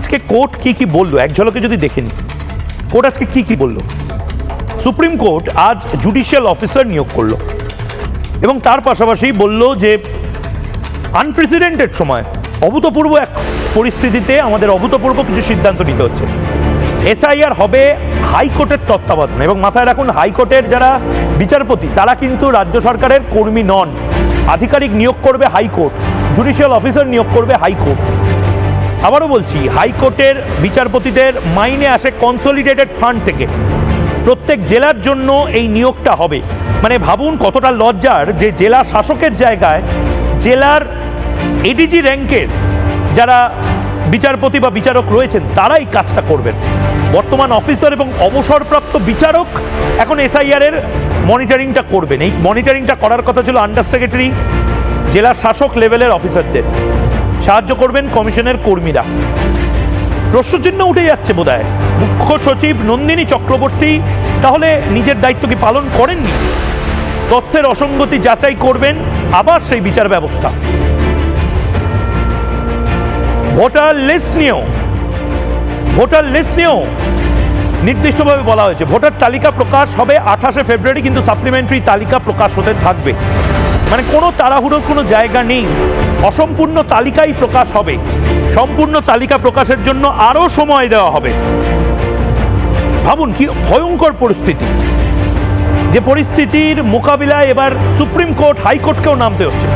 আজকে কোর্ট কি বললো এক ঝলকে যদি দেখে নি, কোর্ট আজকে কি বললো। সুপ্রিম কোর্ট আজ জুডিশিয়াল অফিসার নিয়োগ করলো এবং তার পাশাপাশি বলল যে আনপ্রেসিডেন্টেড সময় অভূতপূর্ব এক পরিস্থিতিতে আমাদের অভূতপূর্ব কিছু সিদ্ধান্ত নিতে হচ্ছে। এসআইআর হবে হাইকোর্টের তত্ত্বাবধানে, এবং মাথায় রাখুন হাইকোর্টের যারা বিচারপতি তারা কিন্তু রাজ্য সরকারের কর্মী নন। আধিকারিক নিয়োগ করবে হাইকোর্ট, জুডিশিয়াল অফিসার নিয়োগ করবে হাইকোর্ট। আবারও বলছি, হাইকোর্টের বিচারপতিদের মাইনে আসে কনসলিডেটেড ফান্ড থেকে। প্রত্যেক জেলার জন্য এই নিয়োগটা হবে। মানে ভাবুন কতটা লজ্জার যে জেলা শাসকের জায়গায় জেলার এডিজি র্যাঙ্কের যারা বিচারপতি বা বিচারক রয়েছেন তারাই কাজটা করবেন। বর্তমান অফিসার এবং অবসরপ্রাপ্ত বিচারক এখন এসআইআর এর মনিটরিংটা করবেন। এই মনিটরিংটা করার কথা ছিল আন্ডার সেক্রেটারি, জেলা শাসক লেভেলের অফিসারদের। সাহায্য করবেন কমিশনের কর্মীরা। প্রশ্নচিহ্ন উঠে যাচ্ছে বোধহয়, মুখ্য সচিব নন্দিনী চক্রবর্তী তাহলে নিজের দায়িত্ব কি পালন করেননি? তথ্যের অসঙ্গতি যাচাই করবেন আবার সেই বিচার ব্যবস্থা। ভোটার লিস্ট নিয়েও নির্দিষ্টভাবে বলা হয়েছে ভোটার তালিকা প্রকাশ হবে 28শে ফেব্রুয়ারি, কিন্তু সাপ্লিমেন্টারি তালিকা প্রকাশ হতে থাকবে। মানে কোনো তাড়াহুড়োর কোনো জায়গা নেই, অসম্পূর্ণ তালিকাই প্রকাশ হবে। সম্পূর্ণ তালিকা প্রকাশের জন্য আরও সময় দেওয়া হবে। ভাবুন কি ভয়ঙ্কর পরিস্থিতি, যে পরিস্থিতির মোকাবিলায় এবার সুপ্রিম কোর্ট হাইকোর্টকেও নামতে হচ্ছে।